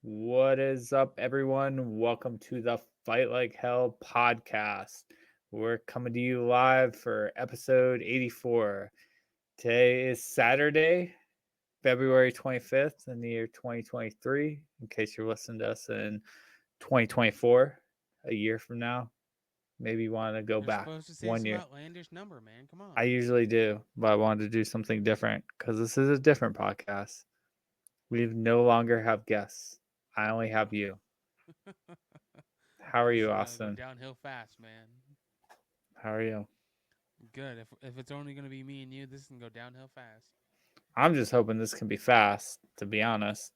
What is up, everyone? Welcome to the Fight Like Hell podcast. We're coming to you live for episode 84. Today is Saturday, February 25th in the year 2023, in case you're listening to us in 2024, a year from now. Maybe you want to go You're back supposed to say 1 some year. outlandish number, man. Come I on. usually do, but I wanted to do something different because this is a different podcast. We no longer have guests. I only have you. How are This you, is gonna go Austin? downhill fast, man. How are you? Good. If it's only gonna be me and you, this can go downhill fast. I'm just hoping this can be fast, to be honest.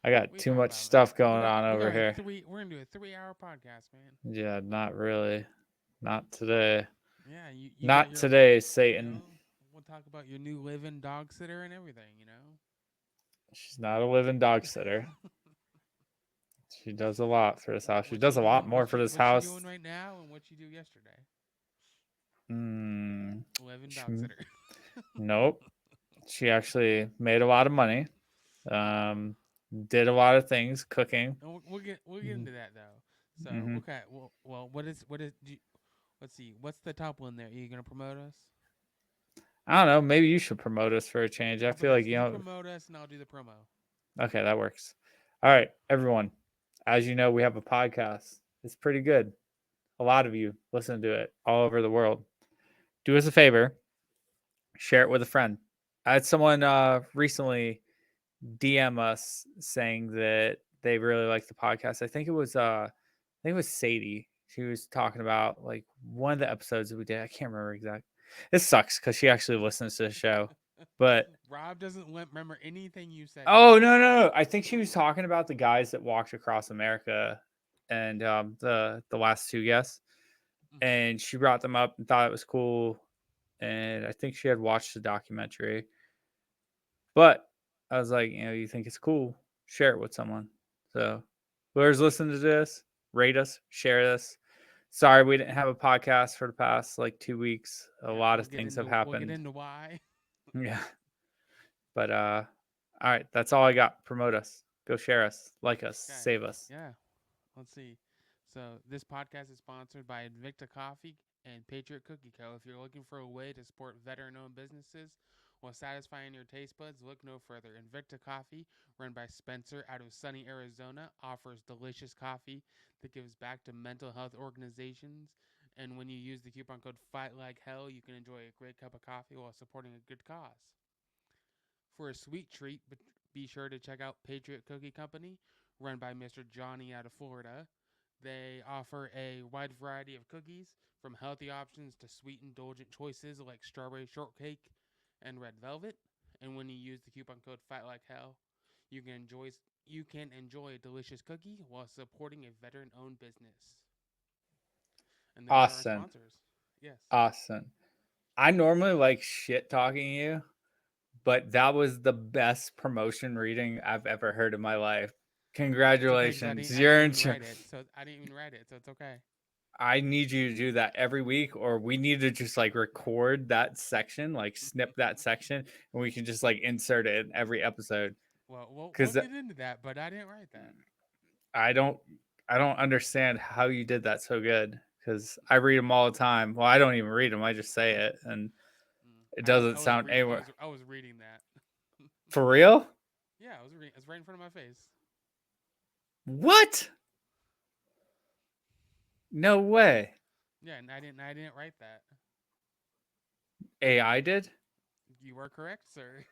I got What are you too talking much about, man? stuff going on We over got here. three. We're gonna do a 3 hour podcast, man. Yeah, not really. Not today. Yeah, you got Not your, today, you Satan. know, we'll talk about your new living dog sitter and everything. She's not a living dog sitter. She does a lot for this house. She What does you a lot doing? more for this What you house. doing right now, and what you do yesterday? Mm, Living dog she- sitter. nope. She actually made a lot of money. Um, did a lot of things, cooking. And we'll get into that though. So Hmm. okay, well, what is? Let's see. What's the top one there? Are you gonna promote us? I don't know. Maybe you should promote us for a change. I How about feel like this? you You know. promote us, and I'll do the promo. Okay, that works. All right, everyone. As you know, we have a podcast. It's pretty good. A lot of you listen to it all over the world. Do us a favor, share it with a friend. I had someone recently DM us saying that they really like the podcast. I think it was Sadie. She was talking about like one of the episodes that we did. I can't remember exactly. This sucks because she actually listens to the show. But Rob doesn't remember anything you said oh, now. no. I think she was talking about the guys that walked across America and the last two guests. Hmm. And she brought them up and thought it was cool. And I think she had watched the documentary. But I was like, you think it's cool, share it with someone. So whoever's listening to this, rate us, share this. Sorry we didn't have a podcast for the past like 2 weeks. A Yeah, lot of things have we'll get happened. into why. Yeah. But all right, that's all I got. Promote us. Go share us, like us, Okay. save us. Yeah. Let's see. So this podcast is sponsored by Invicta Coffee and Patriot Cookie Co. If you're looking for a way to support veteran-owned businesses while satisfying your taste buds, look no further. Invicta Coffee, run by Spencer out of sunny Arizona, offers delicious coffee that gives back to mental health organizations. And when you use the coupon code Fight Like Hell, you can enjoy a great cup of coffee while supporting a good cause. For a sweet treat, be sure to check out Patriot Cookie Company, run by Mr. Johnny out of Florida. They offer a wide variety of cookies, from healthy options to sweet, indulgent choices like strawberry shortcake and red velvet. And when you use the coupon code Fight Like Hell, you can enjoy you can enjoy a delicious cookie while supporting a veteran-owned business. And those are our Awesome. sponsors. Yes. Awesome. I normally like shit talking you, but that was the best promotion reading I've ever heard in my life. It's okay because Congratulations. I didn't You're in. even write it, so I didn't even write it, so it's okay. I need you to do that every week, or we need to just like record that section, like snip that section, and we can just like insert it in every episode. Well, we'll Because get into that, but I didn't write that. I don't, I don't understand how you did that so good. Because I read them all the time. Well, I don't even read them; I just say it, and it doesn't sound anywhere. I was reading that. For real? Yeah, I was reading. It's right in front of my face. What? No way. Yeah, and I didn't write that. AI did? You are correct, sir.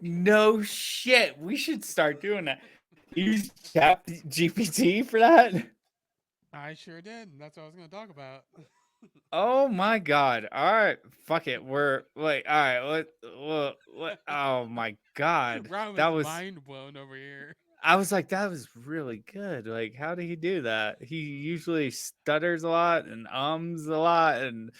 No shit. We should start doing that. Use Chat GPT for that. I sure did. That's what I was going to talk about. Oh my god. All right. Fuck it. We're like all right. What oh my god. Rob That is was mind blown over here. I was like that was really good. Like how did he do that? He usually stutters a lot and ums a lot and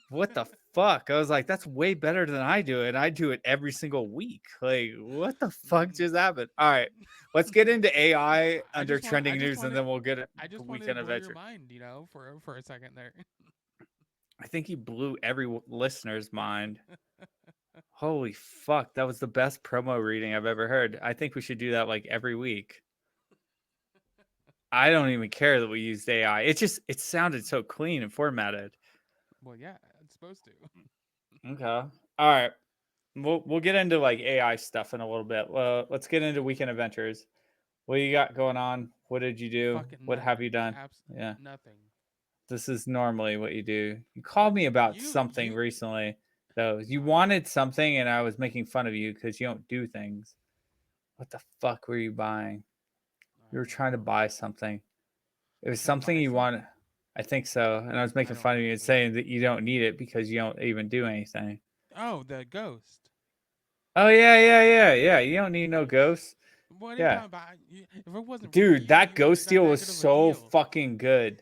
what the fuck? I was like that's way better than I do it. I do it every single week. Like what the fuck just happened? All right. Let's get into AI under trending news and then we'll get it I to just wanted to weekend blow your adventure. mind, for a second there. I think he blew every listener's mind. Holy fuck, that was the best promo reading I've ever heard. I think we should do that like every week. I don't even care that we used AI. It sounded so clean and formatted. Well, yeah, it's supposed to. Okay. All right. We'll get into like AI stuff in a little bit. Let's get into weekend adventures. What you got going on? What did you do? Fucking What have you nothing. done? Yeah. Nothing. This is normally what you do. You called What me about something you? recently, though. No, You I didn't. wanted something, and I was making fun of you because you don't do things. What the fuck were you buying? You I were don't trying to know. buy something. It I was was trying to something buy you something. wanted. I think so. And I was I making don't fun of you and remember. saying that you don't need it because you don't even do anything. Oh, the ghost. Oh yeah. You don't need no ghosts. What are you Yeah. talking about? If it wasn't for Dude, you, that you wouldn't have ghost got deal that was good of a so deal. fucking good.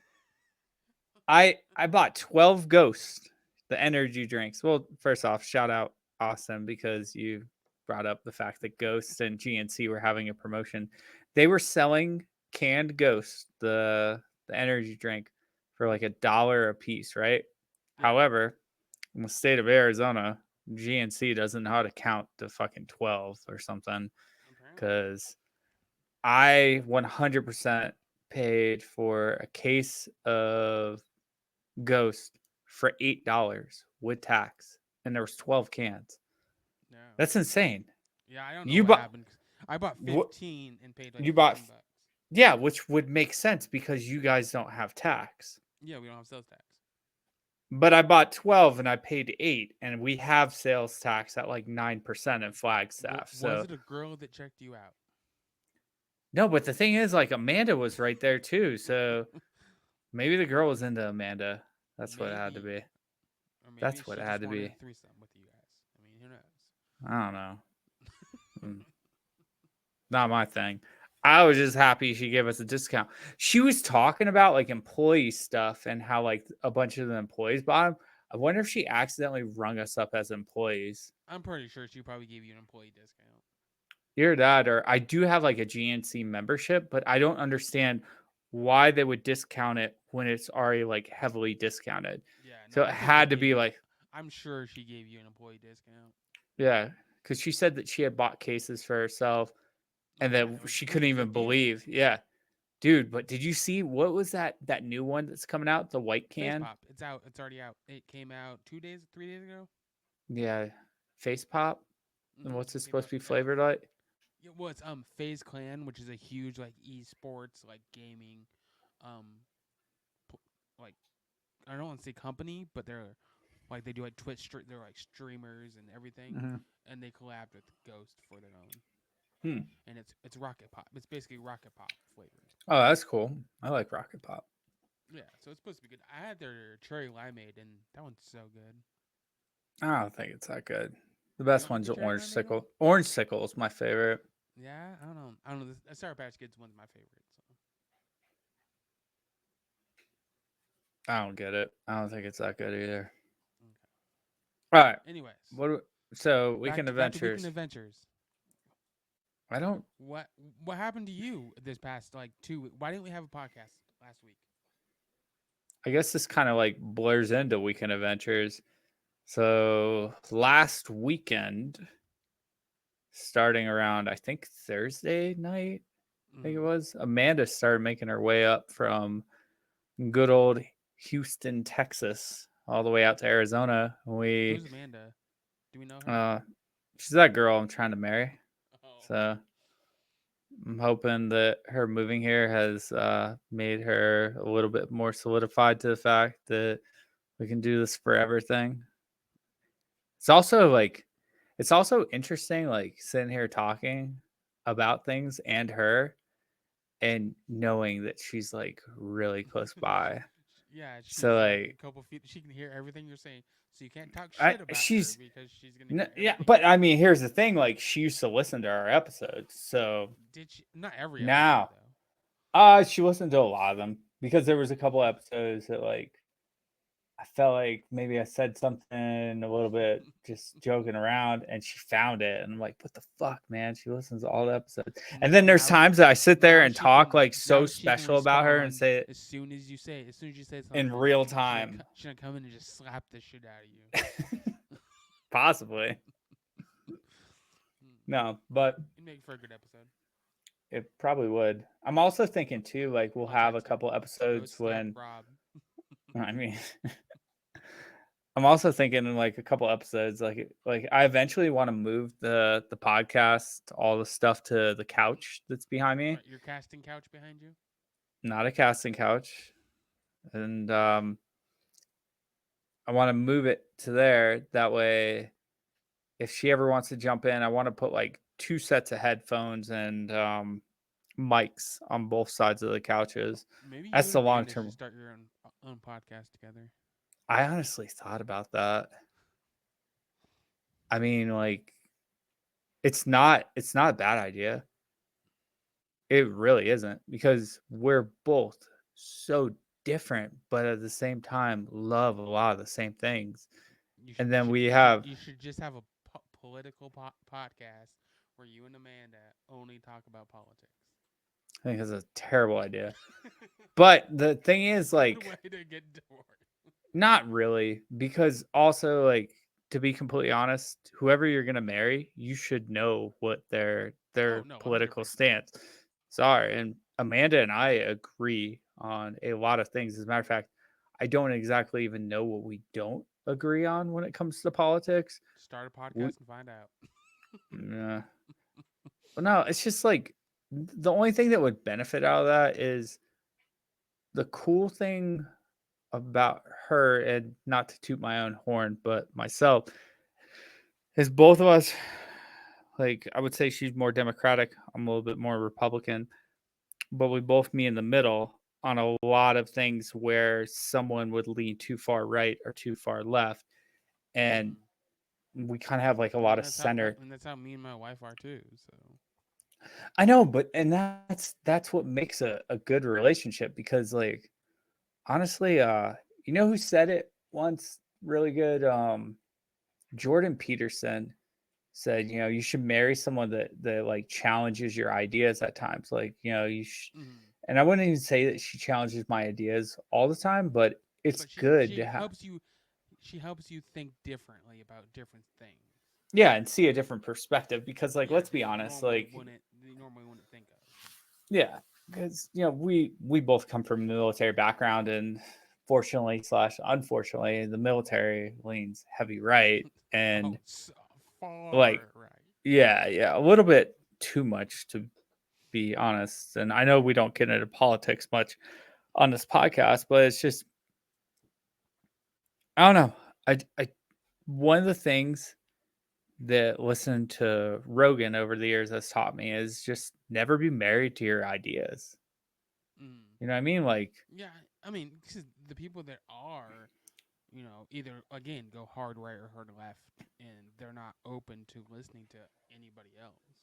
I bought 12 ghosts, the energy drinks. Well, first off, shout out Austin because you brought up the fact that Ghost and GNC were having a promotion. They were selling canned Ghost, the energy drink, for like $1 a piece, right? Yeah, However, in the state of Arizona, GNC doesn't know how to count to fucking 12 or something apparently. because I 100% paid for a case of Ghost for $8 with tax, and there was 12 cans. No. That's insane. Yeah, I don't know You what bought happened. I bought what? 15 and paid like You bought 15 bucks. yeah, which would make sense because you guys don't have tax. Yeah, we don't have sales tax. But I bought 12 and I paid 8, and we have sales tax at like 9% in Flagstaff. Was So it a girl that checked you out? no, but the thing is, like Amanda was right there too. So maybe the girl was into Amanda. That's what it had to Maybe. be. Or maybe That's what she it just had to wanted be. a threesome with you guys. I mean, who I don't know. knows? Mm. Not my thing. I was just happy she gave us a discount. She was talking about like employee stuff and how like a bunch of the employees bought them. I wonder if she accidentally rung us up as employees. I'm pretty sure she probably gave you an employee discount. Either that or I do have like a GNC membership, but I don't understand why they would discount it when it's already like heavily discounted. Yeah, no, So it I think they had to gave be you. like, I'm sure she gave you an employee discount. yeah, because she said that she had bought cases for herself Oh and that yeah, it she was a couldn't good even deal. believe. Yeah. Dude, but did you see what was that new one that's coming out? The white Face can? pop, it's out. It's already out. It came out 2 days, 3 days ago. Yeah. Face pop? And what's it It came supposed out. to be flavored like? Yeah, well, it's Phase Clan, which is a huge like esports like gaming, um, like I don't want to say company, but they're like they do like they're like streamers and everything, Hmm. and they collabed with Ghost for their own. Hmm. And it's rocket pop. It's basically rocket pop flavored. Oh, that's cool. I like Rocket Pop. Yeah, so it's supposed to be good. I had their cherry limeade, and that one's so good. I don't think it's that good. The You best don't like one's the the cherry orange limeade one? sickle. Orange sickle is my favorite. Yeah, I don't know. I don't know. The Sour Patch Kids one's my favorite. So I don't get it. I don't think it's that good either. okay. All right. Anyways, What? So back weekend to Weekend adventures. Adventures. I don't. What what happened to you this past like 2 weeks? Why didn't we have a podcast last week? I guess this kind of like blurs into weekend adventures. So last weekend, starting around I think Thursday night, I think it Mm-hmm. was, Amanda started making her way up from good old Houston, Texas, all the way out to Arizona. Who's Amanda? Do we know her? Uh, she's that girl I'm trying to marry. Oh, So I'm hoping that her moving here has made her a little bit more solidified to the fact that we can do this forever thing. It's also like, it's also interesting, like sitting here talking about things and her and knowing that she's like really close by. yeah, So she's like a like, couple feet. She can hear everything you're saying, so you can't talk I shit about her she's because she's gonna hear yeah, everything you're but I saying. mean, here's the thing: like, she used to listen to our episodes, so Did she? Not every episode now, though. she listened to a lot of them because there was a couple episodes that like I felt like maybe I said something a little bit just joking around, and she found it, and I'm like, what the fuck, man? She listens to all the episodes, and then there's Now, times that I sit there now and she talk can. like so Now she can special about her and respond say it as soon as you say. As soon as you say in something, real time, she's gonna come in and just slap the shit out of you. possibly. No, but It'd make for a good episode. it probably would. I'm also thinking too, like we'll I'll have a text him. couple Go episodes stalk when Rob. I mean I'm also thinking in like a couple episodes, like I eventually want to move the podcast, all the stuff to the couch that's behind me, Right, your casting couch behind you. not a casting couch, and I want to move it to there. That way, if she ever wants to jump in, I want to put like two sets of headphones and mics on both sides of the couches. Maybe you That's and the long Amanda should term. start your own podcast together. I honestly thought about that. I mean, like it's not a bad idea. It really isn't because we're both so different, but at the same time love a lot of the same things. And then we have You should just have a political podcast where you and Amanda only talk about politics. I think it's a terrible idea. But the thing is Good like way to get divorced. not really because also like to be completely honest, whoever you're going to marry, you should know what Oh their no, 100%. political stance are. And Amanda and I agree on a lot of things. As a matter of fact, I don't exactly even know what we don't agree on when it comes to politics. Start a We, podcast and find out. nah. Well, no, it's just like the only thing that would benefit out of that is the cool thing about her, and not to toot my own horn, but myself, is both of us, like, I would say she's more Democratic. I'm a little bit more Republican, but we both meet in the middle on a lot of things where someone would lean too far right or too far left. And Mm. we kind of have like a I lot mean of center. that's how me and my wife are too. So I know, but and that's what makes a good relationship because like honestly, you know who said it once really good? Jordan Peterson said, you know, you should marry someone that like challenges your ideas at times. Like, you know, mm. and I wouldn't even say that she challenges my ideas all the time, but it's But good to she have, helps you think differently about different things. yeah, and see a different perspective because like Yeah, let's be that honest, like you normally wouldn't think of. yeah, because you know, we both come from a military background and fortunately slash unfortunately the military leans heavy right Oh, and so like far right. yeah, a little bit too much to be honest. And I know we don't get into politics much on this podcast, but it's just I don't know. I one of the things that listening to Rogan over the years has taught me is just never be married to your ideas. Mm. You know what I mean? Like, Yeah, I mean, 'cause the people that are, either again go hard right or hard left, and they're not open to listening to anybody else.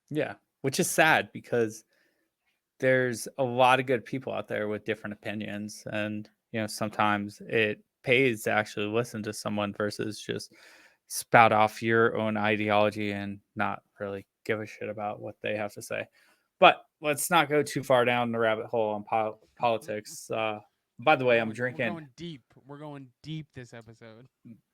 yeah, which is sad because there's a lot of good people out there with different opinions. And, you know, Oh yeah. sometimes it pays to actually listen to someone versus just spout off your own ideology and not really give a shit about what they have to say. But let's not go too far down the rabbit hole on politics. By the way, I'm We're drinking. going deep. We're going deep this episode.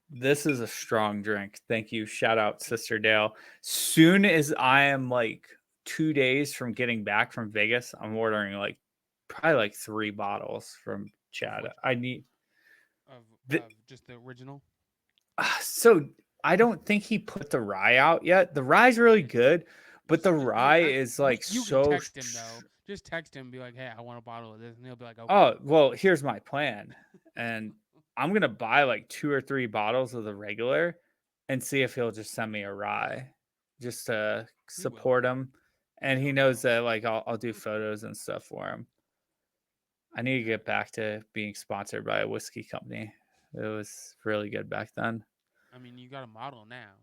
This is a strong drink. Thank you. Shout out Sister Dale. Soon as I am like 2 days from getting back from Vegas, I'm ordering like probably like 3 bottles from Of Chad. which I need of the, just the original. so I don't think he put the rye out yet. The rye's really good, but the rye is like You can so. text him though. Just text him, and be like, "Hey, I want a bottle of this," and he'll be like, "Okay." Oh well, here's my plan, and I'm gonna buy like 2 or 3 bottles of the regular, and see if he'll just send me a rye, just to He will. support him. And I he hope knows so. that like I'll do photos and stuff for him. I need to Yeah. get back to being sponsored by a whiskey company. It was really good back then. I mean, you got a model now.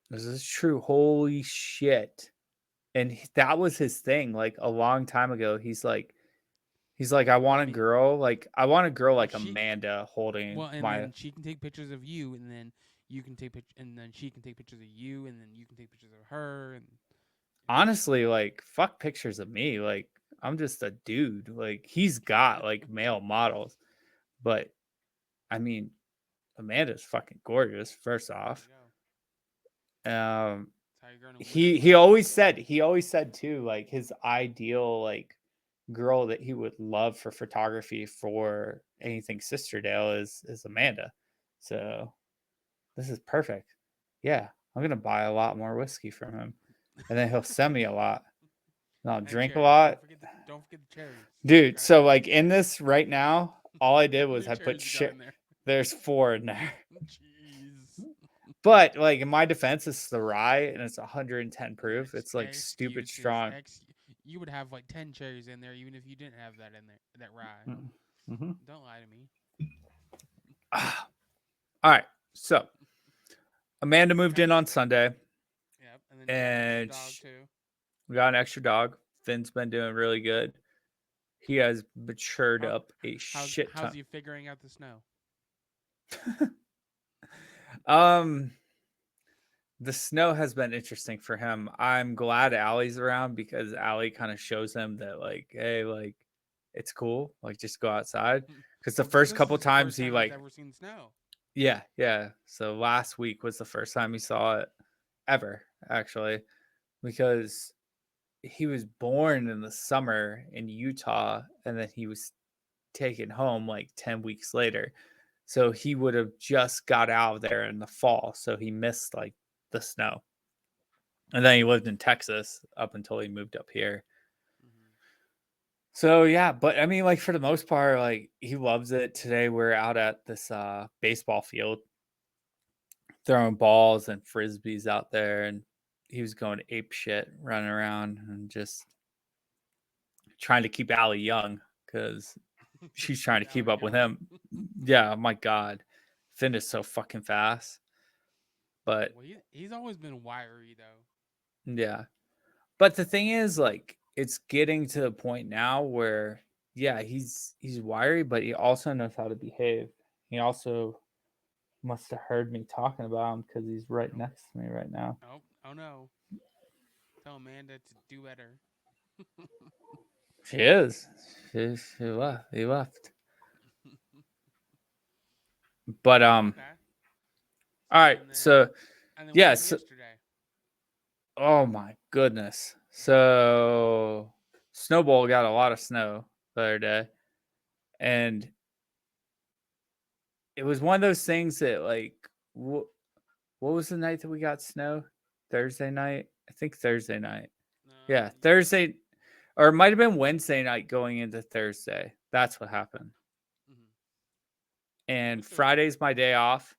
This is true. Holy shit. And that was his thing. Like a long time ago, he's like, I mean, I want a girl well, like Amanda holding and my then she can take pictures of you, and then you can and then she can take pictures of you, and then you can take pictures of her, and honestly, like fuck pictures of me. Like I'm just a dude. Like he's got like male models. But I mean, Amanda's fucking gorgeous, first there you off. go. Um That's how you're gonna win he friends. he always said too, like his ideal like girl that he would love for photography for anything Sisterdale is Amanda. So this is perfect. Yeah, I'm gonna buy a lot more whiskey from him, and then he'll send me a lot. And I'll And drink a cherries. lot, Don't forget the cherries. dude. Gotta So have the like in cherries. this right now, all I did How was many I put cherries you got shit. in there? There's 4 in there. Jeez. But like in my defense, it's the rye and it's 110 Yeah, proof. It's like stupid excuses. strong. You would have like 10 cherries in there, even if you didn't have that in there. That rye. Mm-hmm. Don't lie to me. All right. So Amanda moved Got in on Sunday, yep. And then you got an extra and dog too. we got an extra dog. Finn's been doing really good. He has matured How up a shit how's ton. he figuring out the snow? um, the snow has been interesting for him. I'm glad Allie's around because Allie kind of shows him that like, hey, like it's cool. Like just go outside. Because the Well, because first this couple is the times first he time he's like, ever seen snow. yeah, yeah. So last week was the first time he saw it ever, actually, because he was born in the summer in Utah and then he was taken home like 10 weeks later. So he would have just got out of there in the fall. So he missed like the snow. And then he lived in Texas up until he moved up here. Hmm. So yeah, but I mean, like for the most part, like he loves it. Today we're out at this baseball field throwing balls and frisbees out there, and he was going ape shit, running around and just trying to keep Allie young because she's Just trying keep to keep Allie up with young. him. Yeah, my God, Finn is so fucking fast. But Well, he's always been wiry though. yeah, but the thing is, like, it's getting to the point now where yeah, he's wiry, but he also knows how to behave. He also must have heard me talking about him because he's right Oh, next to me right now. oh no! Tell Amanda to do better. She is. She left. He left. But Okay. all So right. So and then what happened yes. yesterday? Oh my goodness. So Snowball got a lot of snow the other day, and it was one of those things that like what was the night that we got snow? Thursday night? I think Thursday night. Yeah, Um. Thursday or it might have been Wednesday night going into Thursday. That's what happened. Mhm. It And was Thursday. Friday's my day off.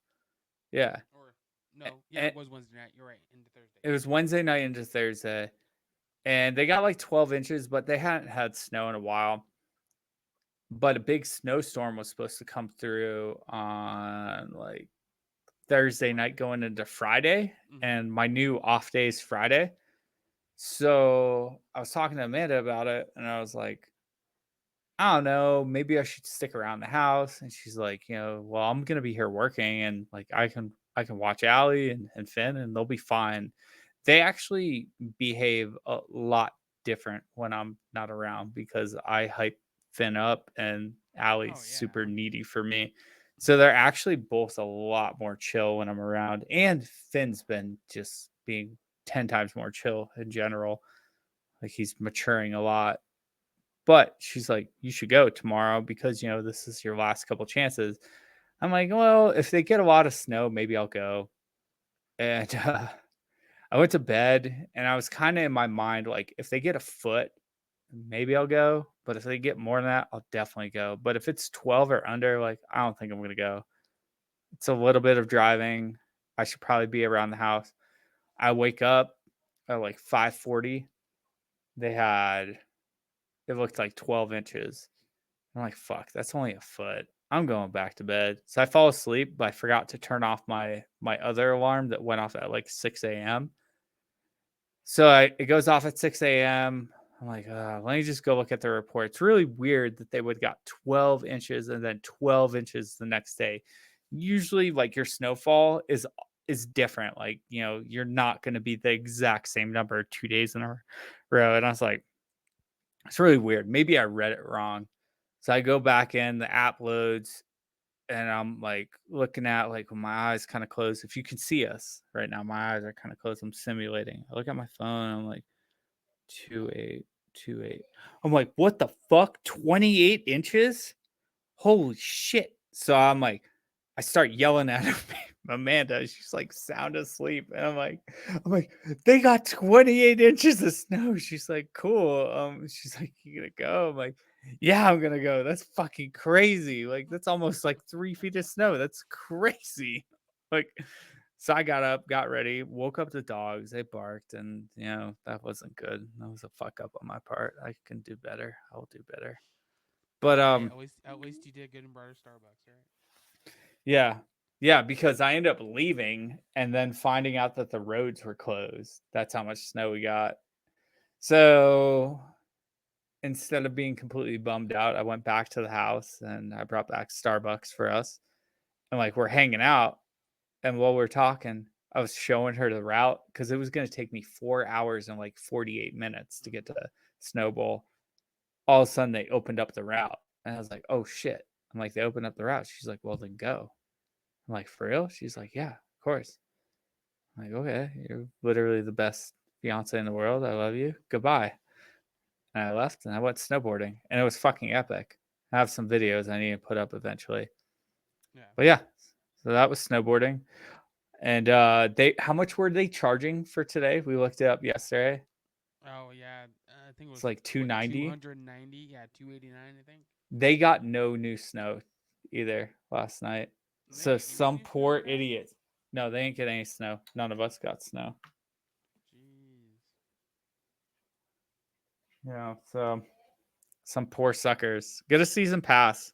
Yeah. Or no, yeah, And it was Wednesday night. You're right. Into Thursday. it was Wednesday night into Thursday. And they got like 12 inches, but they hadn't had snow in a while. But a big snowstorm was supposed to come through on like Thursday night going into Friday. Mhm. And my new off day is Friday. So I was talking to Amanda about it and I was like, I don't know, maybe I should stick around the house. And she's like, well, I'm gonna be here working and like I can watch Allie and Finn and they'll be fine. They actually behave a lot different when I'm not around because I hype Finn up and Oh Allie's super yeah. needy for me. So they're actually both a lot more chill when I'm around. And Finn's been just being 10 times more chill in general. Like he's maturing a lot. But she's like, you should go tomorrow because, this is your last couple chances. I'm like, well, if they get a lot of snow, maybe I'll go. And I went to bed and I was kind of in my mind, like, if they get a foot, maybe I'll go. But if they get more than that, I'll definitely go. But if it's 12 or under, like, I don't think I'm going to go. It's a little bit of driving. I should probably be around the house. I wake up at like 5:40. They had, it looked like 12 inches. I'm like, fuck, that's only a foot. I'm going back to bed. So I fall asleep, but I forgot to turn off my other alarm that went off at like 6 a.m. So it goes off at 6 a.m. I'm like, let me just go look at the report. It's really weird that they would have got 12 inches and then 12 inches the next day. Usually, like your snowfall is different. Like, you're not going to be the exact same number 2 days in a row. And I was like, it's really weird. Maybe I read it wrong. So I go back in, the app loads, and I'm like looking at like with my eyes kind of closed. If you can see us right now, my eyes are kind of closed. I'm simulating. I look at my phone. I'm like 2828. I'm like, what the fuck? 28 inches? Holy shit. So I'm like, I start yelling at Amanda. She's like sound asleep. And I'm like, they got 28 inches of snow. She's like, cool. She's like, you gonna go? I'm like, yeah, I'm gonna go. That's fucking crazy. Like, that's almost like 3 feet of snow. That's crazy. Like, so I got up, got ready, woke up the dogs. They barked, and that wasn't good. That was a fuck up on my part. I can do better. I'll do better. But Hey, at least you did good and brought a Starbucks, right? yeah. Yeah, because I ended up leaving and then finding out that the roads were closed. That's how much snow we got. So instead of being completely bummed out, I went back to the house and I brought back Starbucks for us. And like we're hanging out. And while we're talking, I was showing her the route because it was going to take me 4 hours and like 48 minutes to get to Snowball. All of a sudden, they opened up the route. And I was like, oh shit. I'm like, they opened up the route. She's like, well, then go. I'm like, for real? She's like, yeah, of course. I'm like, okay, you're literally the best fiance in the world. I love you. Goodbye. And I left and I went snowboarding. And it was fucking epic. I have some videos I need to put up eventually. Yeah. But yeah, so that was snowboarding. And they how much were they charging for today? We looked it up yesterday. Oh yeah, I think it It's was like what 290. 290. Yeah, 289. I think. They got no new snow either last night. They So didn't get any some new snow poor today. idiot. No, they ain't get any snow. None of us got snow. Jeez. Yeah, so some poor suckers. Get a season pass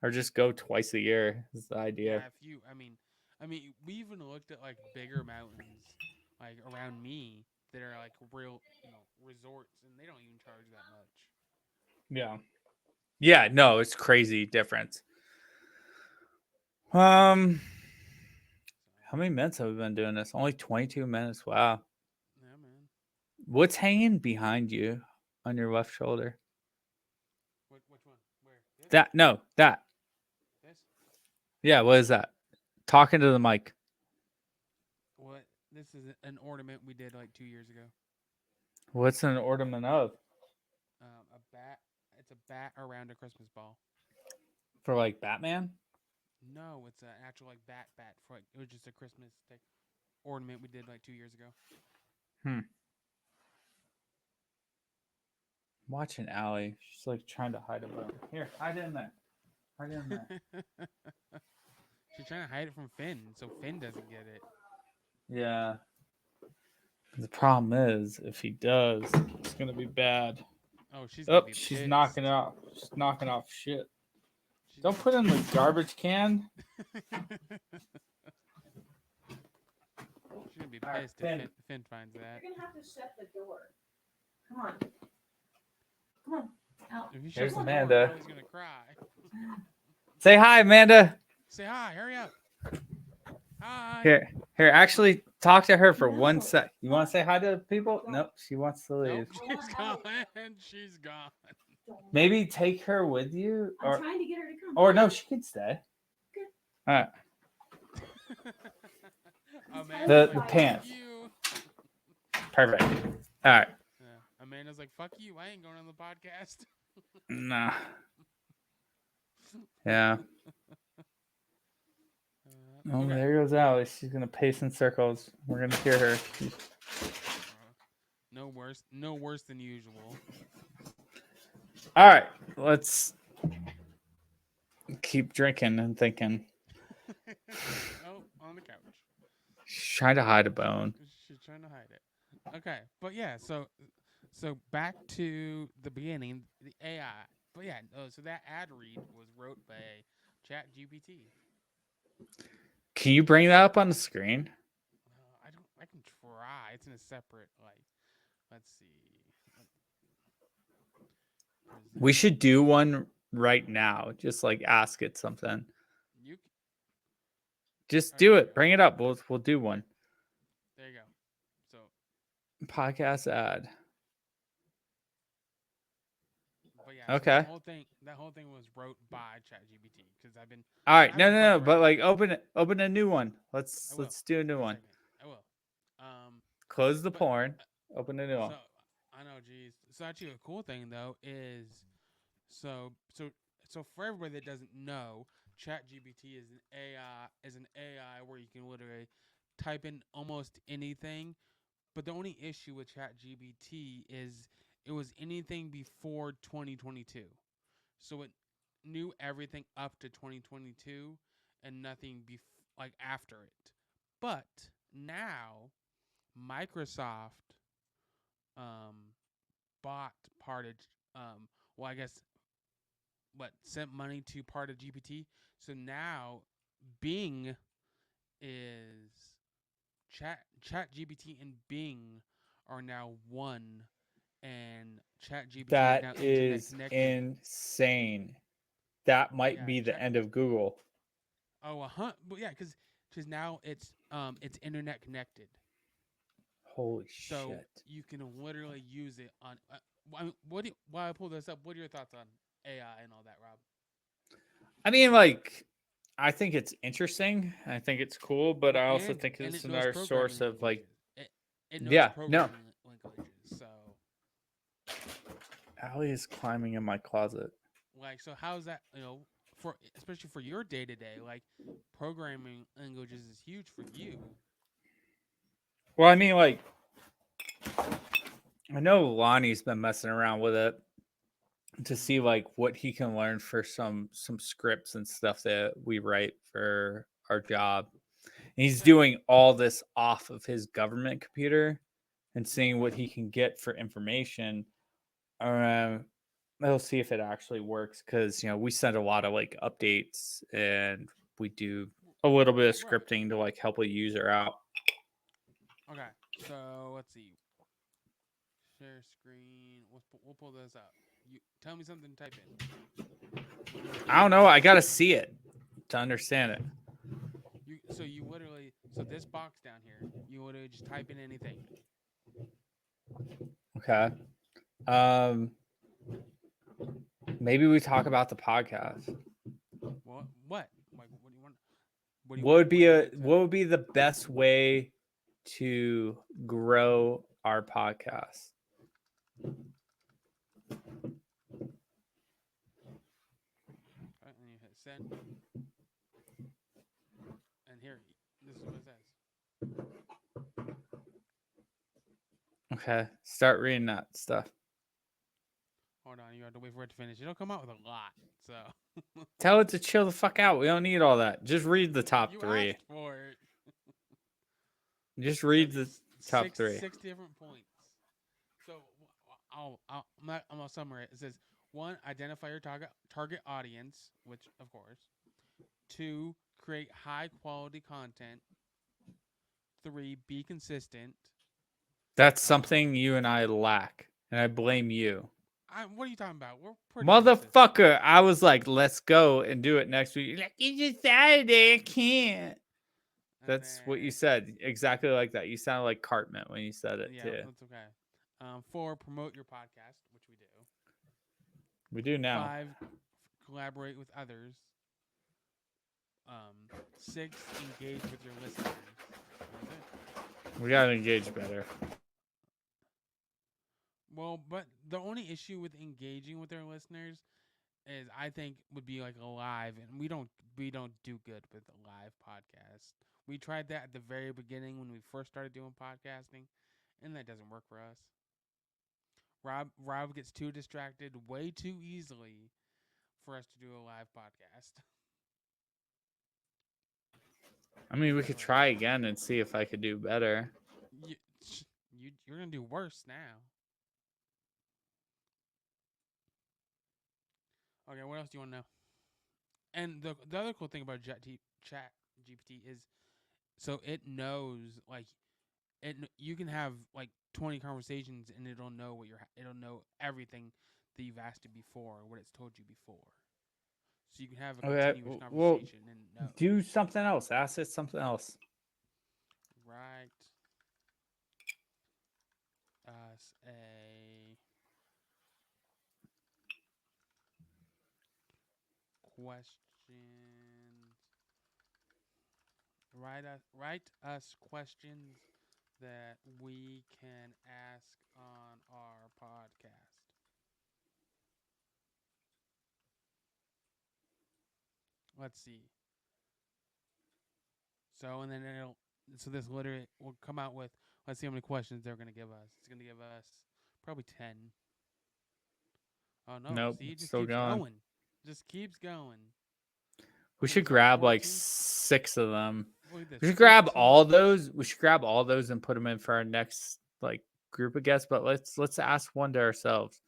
or just go twice a year is the idea. Yeah, if you, I mean, we even looked at like bigger mountains, like around me that are like real, resorts, and they don't even charge that much. Yeah. Yeah, no, it's crazy difference. Um, how So many minutes have we been doing this? Only 22 minutes. Wow. yeah, man. What's hanging behind you on your left shoulder? Which one? Where? This? That no, that. This? Yeah, what is that? Talking to the mic. What? This is an ornament we did like 2 years ago. What's an ornament of? A bat. It's a bat around a Christmas ball. For like Batman? No, it's an actual like bat for like it was just a Christmas like ornament we did like 2 years ago. Hmm. I'm watching Allie. She's like trying to hide a bone. Here, hide in there. Hide in there. She's trying to hide it from Finn, so Finn doesn't get it. Yeah. The problem is, if he does, it's gonna be bad. Oh, she's gonna Oh, be she's knocking pissed. off. She's knocking off shit. She's Don't gonna put it in the garbage can. she's gonna be All right, pissed if Finn. Finn finds that. You're gonna have to shut the door. Come on. Come on. Out. If you shut There's the door, Amanda. Allie's gonna cry. Say hi, Amanda. Say hi. Hurry up. Hi. Here, here. Actually, talk to her for No. 1 sec. You want to say hi to people? Nope, she wants to leave. Nope, she's gone. She's gone. Maybe take her with you, I'm or trying to get her to come. no, she can stay. Good. All right. Amanda's The like, pants. Fuck you. Perfect. All right. Yeah. Amanda's like, fuck you. I ain't going on the podcast. Nah. Yeah. Oh, Okay. there goes Allie. She's gonna pace in circles. We're gonna hear her. No worse. No worse than usual. All right. Let's keep drinking and thinking. Oh, on the couch. She's trying to hide a bone. She's trying to hide it. Okay, but yeah, so back to the beginning, the AI. But yeah, so that ad read was wrote by ChatGPT. Can you bring that up on the screen? I don't. I can try. It's in a separate like. Let's see. We should do one right now. Just like ask it something. You. Just Oh, do there you it. go. Bring it up. We'll do one. There you go. So, Podcast ad. but yeah, Yeah, so Okay. that whole thing was wrote by ChatGPT because All right. I No, haven't no, fucked no. But around with like, it. open a new one. I will. Let's do a new One one. second. I will. Um, Close the but porn. Open a new so one. I know, geez. So actually, a cool thing though is so so so for everybody that doesn't know, ChatGPT is an AI where you can literally type in almost anything. But the only issue with ChatGPT is it was anything before 2022. So it knew everything up to 2022 and nothing like after it. But now Microsoft um, bought part of well, I guess what sent money to part of GPT. So now Bing is Chat GPT and Bing are now one, and Chat GPT is That now internet is connected. insane. That might Yeah, be the Chat. end of Google. Oh, but yeah, because now it's internet connected, Holy so shit. you can literally use it on. I mean, while I pull this up, what are your thoughts on AI and all that, Rob? I mean, like, I think it's interesting. I think it's cool, but Well, I also think and it's it knows another source programming of like, languages. It knows yeah, no. programming languages. So Allie is climbing in my closet. like, so how's that? For especially for your day to day, like programming languages is huge for you. Well, I mean, like, I know Lonnie's been messing around with it to Mm-hmm. see like what he can learn for some scripts and stuff that we write for our job. And he's Yeah. doing all this off of his government computer and seeing Mm-hmm. what he can get for information. Um, we'll see if it actually works because we send a lot of like updates and we do a little bit of Right. scripting to like help a user out. Okay. So let's see. Share screen. We'll pull this up. You tell me something to type in. I don't know. I gotta see it to understand it. You literally this box down here. You literally just type in anything. Okay. Um, maybe we talk about the podcast. What? Like what do you want? What do you want it to? What would be the best way to grow our podcast? And you hit send. And here, this is what it says. Okay, start reading that stuff. Hold on, you have to wait for it to finish. It'll come out with a lot. So Tell it to chill the fuck out. We don't need all that. Just read the top you three. asked for it. Just So read the top three. six different points. So I'm gonna summarize. It says one, identify your target audience, which of course. Two, create high quality content. Three, be consistent. That's Um, something you and I lack, and I blame you. what are you talking about? We're pretty consistent. Motherfucker, I was like, let's go and do it next week. You're like, you just Saturday, I can't. And That's what you then said. Exactly like that. You sounded like Cartman when you said it yeah, too. that's okay. Four, promote your podcast, which we do. We do now. Five, collaborate with others. Six, engage with your listeners. That's it. We gotta engage better. Well, but the only issue with engaging with our listeners is I think would be like a live, and we don't do good with a live podcast. We tried that at the very beginning when we first started doing podcasting, and that doesn't work for us. Rob gets too distracted way too easily for us to do a live podcast. I mean, we So could try again and see if I could do better. you, you're gonna do worse now. Okay, what else do you want to know? And the other cool thing about Chat GPT is so it knows like you can have like 20 conversations and it'll know everything that you've asked it before, what it's told you before. So you can have a Okay, continuous well, conversation and it knows. do something else. Ask it something else. Write us a questions. Write us questions that we can ask on our podcast. Let's see. So and then it'll so this literally will come out with, let's see how many questions they're gonna give us. It's gonna give us probably 10. Oh no, Nope, see, it it's just still keeps going. going. Just keeps going. We Okay, we should got grab like 14. 6 of them. Look at this. We should grab 15 all those. questions. We should grab all those and put them in for our next like group of guests. But let's ask one to ourselves.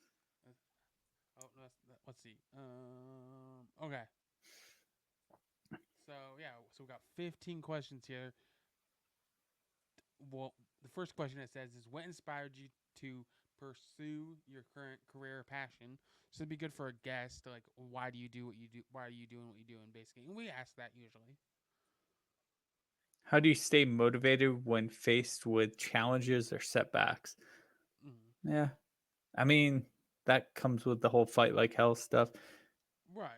Oh, no, let's see. Okay. So yeah, so we got 15 questions here. Well, the first question it says is, what inspired you to pursue your current career or passion? So it'd be good for a guest to, like, why do you do what you do? Why are you doing what you're doing, basically? And we ask that usually. How do you stay motivated when faced with challenges or setbacks? Mm. Yeah, I mean that comes with the whole fight like hell stuff. Right.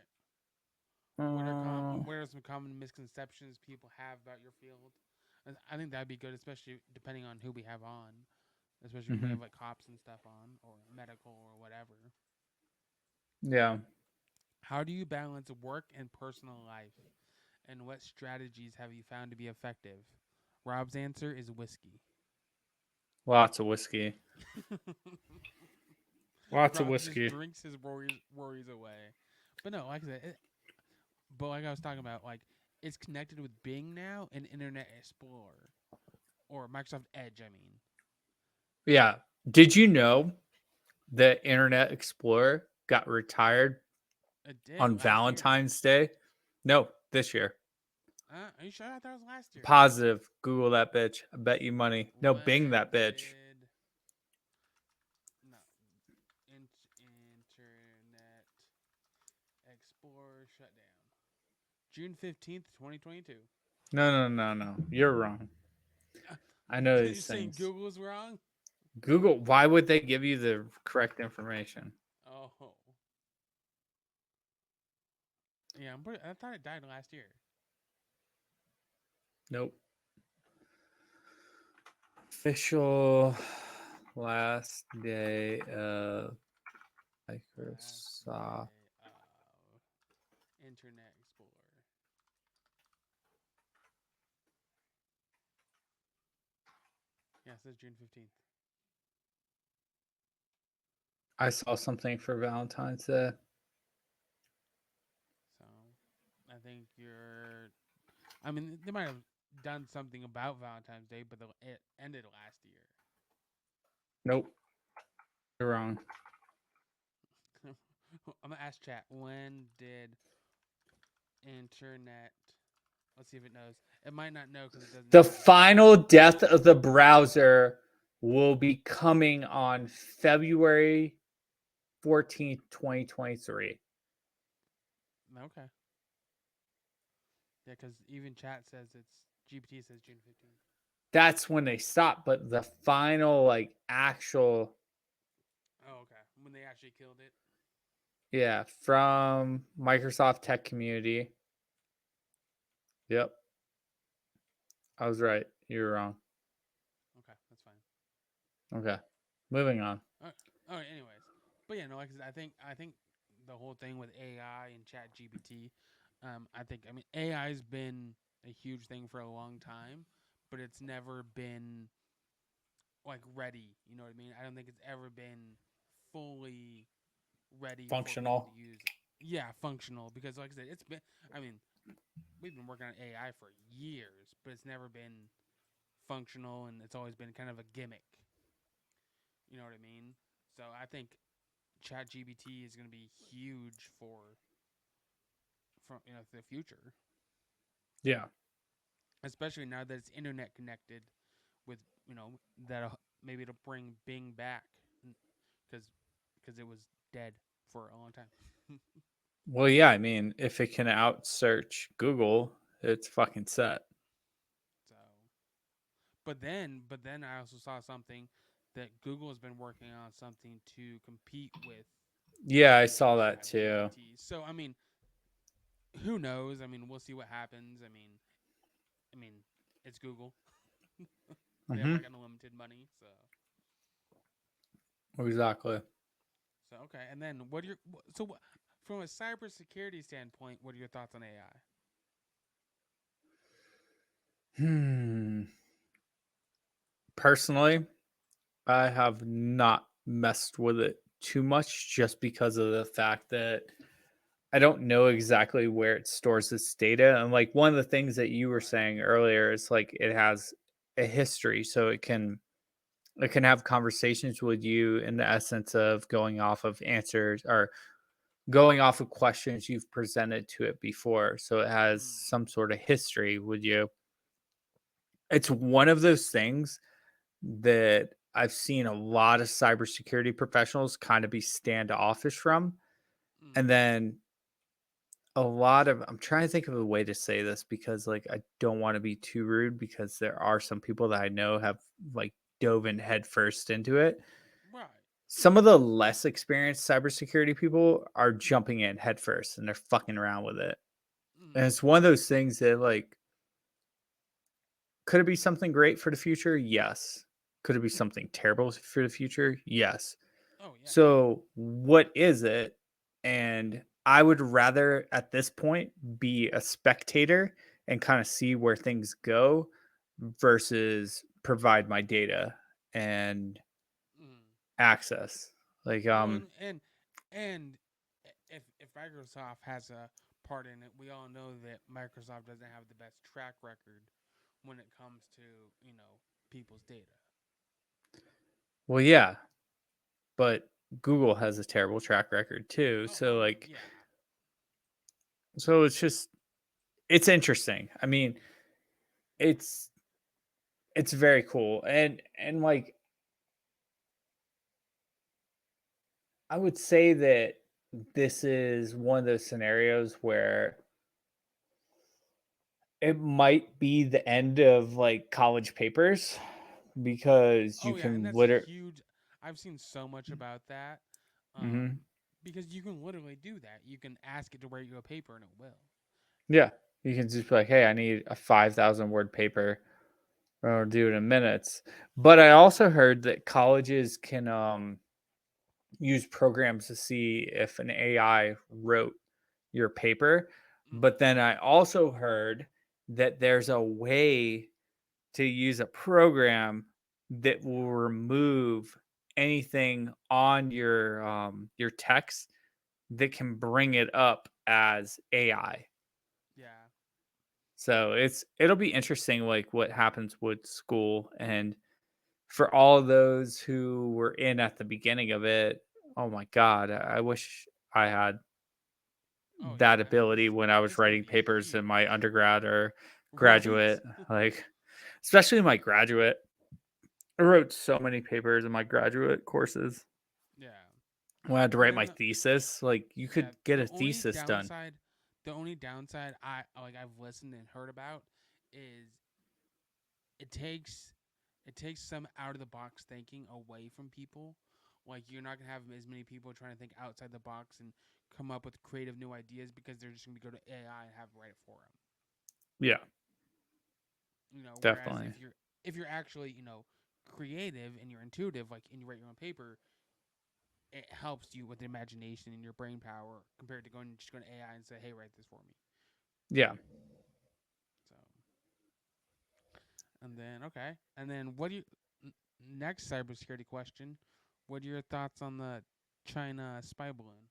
Uh, What are some common misconceptions people have about your field? And I think that'd be good, especially depending on who we have on. Especially when we mhm. have like cops and stuff on, or medical, or whatever. Yeah, How do you balance work and personal life? And what strategies have you found to be effective? Rob's answer is whiskey. lots of whiskey. Lots of Rob just whiskey. drinks his worries away. But no, like I said, but like I was talking about, like, it's connected with Bing now and Internet Explorer, or Microsoft Edge. I mean, Yeah. Did you know the Internet Explorer got retired it did on last year. Valentine's Day? No, this year. Are you sure? I thought that was last year. Positive. Google that bitch. I bet you money. No, Bing When that bitch. did no Internet Explorer shut down? June 15th, 2022. No. You're wrong. I know You're these saying things. Google's wrong? Google, why would they give you the correct information? Oh, yeah. I thought it died last year. Nope. Official last day of Last Microsoft. day of Internet Explorer. Yeah, it says June 15th. I saw something for Valentine's Day. So I think you're. I mean, they might have done something about Valentine's Day, but it ended last year. Nope. You're wrong. I'm gonna ask chat. When did internet? Let's see if it knows. It might not know because it doesn't The use the browser. final death of the browser will be coming on February 14th, 2023. Okay. Yeah, because even chat says it's GPT says June 15th. That's when they stop, but the final like actual Oh, okay. When they actually killed it. yeah, from Microsoft Tech Community. Yep. I was right. You were wrong. Okay, that's fine. Okay. Moving on. All right. Anyways, but yeah, no, like I said, I think the whole thing with AI and Chat GPT, I mean AI has been a huge thing for a long time, but it's never been like ready. You know what I mean? I don't think it's ever been fully ready for people to Functional. use. Yeah, functional, because like I said, it's been. I mean, we've been working on AI for years, but it's never been functional, and it's always been kind of a gimmick. You know what I mean? So I think ChatGPT is going to be huge for the future, Yeah. especially now that it's internet connected with that maybe it'll bring Bing back because it was dead for a long time. Well, yeah, I mean, if it can out search Google, it's fucking set. So, but then I also saw something that Google has been working on something to compete with Yeah, I saw that too. ChatGPT. So I mean, who knows? I mean, we'll see what happens. I mean, it's Google. They have Hmm. like unlimited money, so Exactly. okay. And then what are your so what, from a cybersecurity standpoint, what are your thoughts on AI? Hmm. Personally, I have not messed with it too much just because of the fact that I don't know exactly where it stores its data. And like one of the things that you were Right. saying earlier is like it has a history, so it can have conversations with you in the essence of going off of answers or going off of questions you've presented to it before. So it has Mm, some sort of history with you. It's one of those things that I've seen a lot of cybersecurity professionals kind of be standoffish from. And mm, then a lot of I'm trying to think of a way to say this because like I don't want to be too rude because there are some people that I know have like dove in headfirst into it. right. Some of the less experienced cybersecurity people are jumping in headfirst and they're fucking around with it. And Mm, it's one of those things that like could it be something great for the future? Yes. Could it be something terrible for the future? Yes. oh yeah. So, what is it? And I would rather at this point be a spectator and kind of see where things go versus provide my data and Mm. access. Like, Well, and if Microsoft has a part in it, we all know that Microsoft doesn't have the best track record when it comes to people's data. well, yeah, but Google has a terrible track record too. So, Oh like, yeah. so it's interesting. I mean, it's it's very cool, and like I would say that this is one of those scenarios where it might be the end of like college papers because you Oh yeah, and can that's literally, huge. I've seen so much about that. hmm Because you can literally do that. You can ask it to write you a paper and it will. yeah, you can just be like, hey, I need a 5,000 word paper or do it in minutes. But I also heard that colleges can use programs to see if an AI wrote your paper. Mm. But then I also heard that there's a way to use a program that will remove anything on your text that can bring it up as AI. Yeah. So it'll be interesting like what happens with school and for all of those who were in at the beginning of it. Oh my god, I wish I had Oh that yeah. ability when I was It's gonna writing be papers in my huge. undergrad or Right. graduate, like especially my graduate. I wrote so many papers in my graduate courses. Yeah. When I had to And write then my thesis, like you yeah, could get a thesis done. the only downside I've listened and heard about is it takes it takes some out of the box thinking away from people. Like you're not gonna have as many people trying to think outside the box and come up with creative new ideas because they're just gonna go to AI and have it write it for them. Yeah, Whereas definitely. if you're actually creative and you're intuitive, like and you write your own paper, it helps you with the imagination and your brain power compared to going to AI and say, hey, write this for me. Yeah. So and then okay, and then what do you next cybersecurity question? What are your thoughts on the China spy balloon?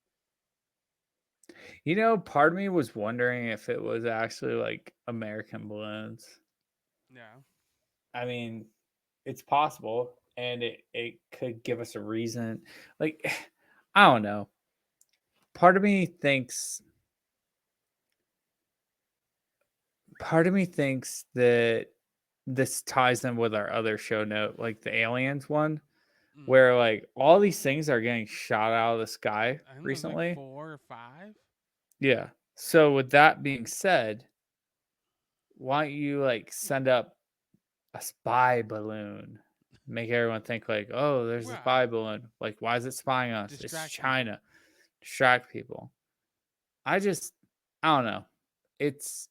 Part of me was wondering if it was actually like American balloons. Yeah. I mean, it's possible and it could give us a reason. Like I don't know. Part of me thinks part of me thinks that this ties in with our other show note, like the aliens one, Mm. where like all these things are getting shot out of the sky I think there's like recently. 4 or 5. Yeah. So with that being said, why don't you like send up a spy balloon? Make everyone think like, oh, there's a spy Right. balloon. Like, why is it spying on us? It's Distract people. China. Distract people. I just I don't know. It's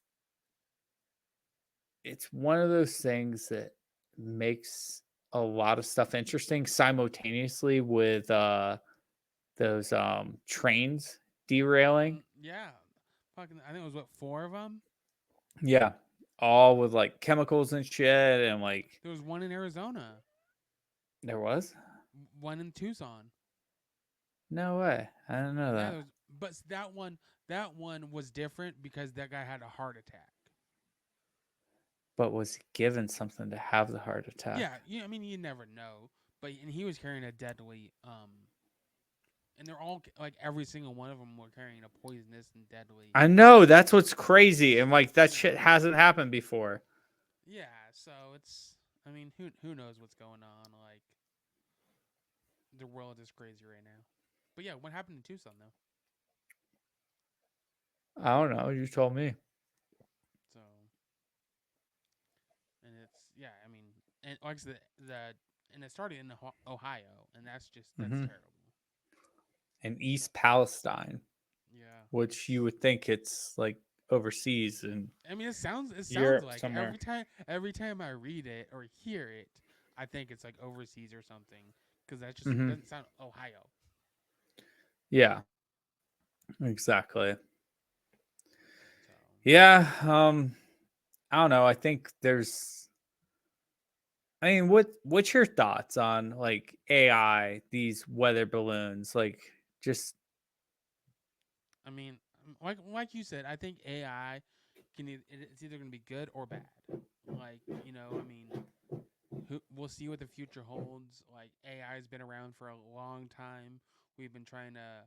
one of those things that makes a lot of stuff interesting simultaneously with those trains derailing. Yeah, fucking. I think it was what, 4 of them. Yeah. All with like chemicals and shit and like There was one in Arizona, there was? one in Tucson. No way. I didn't know Yeah, that. there was, but that one was different because that guy had a heart attack. But was he given something to have the heart Yeah, attack? I mean, you never know, but and he was carrying a deadly and they're all like every single one of them were carrying a poisonous and deadly. I know, that's what's crazy. And like You that shit know, hasn't happened before. yeah. So it's, I mean, who knows what's going on? Like the world is crazy right now. But yeah, what happened in Tucson though? I don't know. You told me. So and it's, yeah, I mean, and like I said, the and it started in Ohio, and that's Hmm. terrible. In East Palestine, Yeah, which you would think it's like overseas and I mean, it sounds Europe like it. somewhere. Every time I read it or hear it, I think it's like overseas or something because that just Hmm. doesn't sound Ohio. Yeah, exactly. So Yeah. I don't know. I think there's. I mean, what's your thoughts on like AI, these weather balloons, like just. I mean, like you said, I think AI it's either gonna be good or bad. Like, I mean, we'll see what the future holds. Like AI has been around for a long time. We've been trying to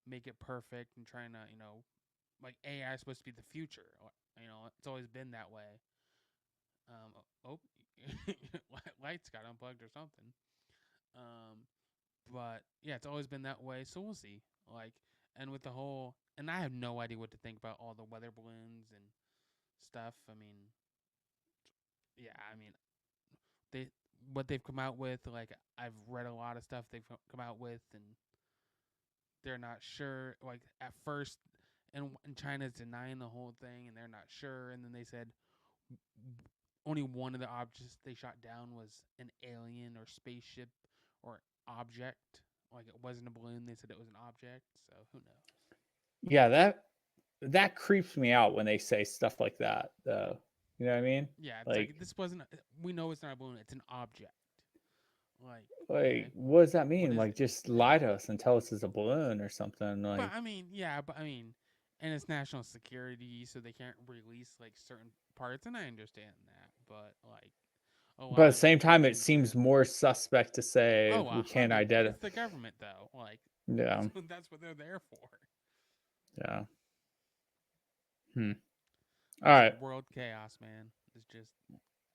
make it perfect and trying to, like AI is supposed to be the future. It's always been that way. Oh, lights got unplugged or something. Um, but yeah, it's always been that way. So we'll see. Like, and with the whole, and I have no idea what to think about all the weather balloons and stuff. I mean, yeah, I mean, they what they've come out with. Like, I've read a lot of stuff they've come out with, and they're not sure. Like at first, and China's denying the whole thing, and they're not sure. And then they said only one of the objects they shot down was an alien or spaceship or object. Like it wasn't a balloon. They said it was an object. So who knows? Yeah, that creeps me out when they say stuff like that, though. You know what I mean? Yeah, it's like Like, this wasn't. We know it's not a balloon. It's an object. Like, like okay, what does that what mean? is Like, it? just lie to us and tell us it's a balloon or something. But Like, I mean, yeah, but I mean, and it's national security, so they can't release like certain parts, and I understand that. But like a but at lot the of it same time, it seems seems to. more suspect to say Oh, we can't 100. identify. It's the government though. Like Yeah, that's what they're there for. yeah. Hmm. All It's like right, world chaos, man. It's just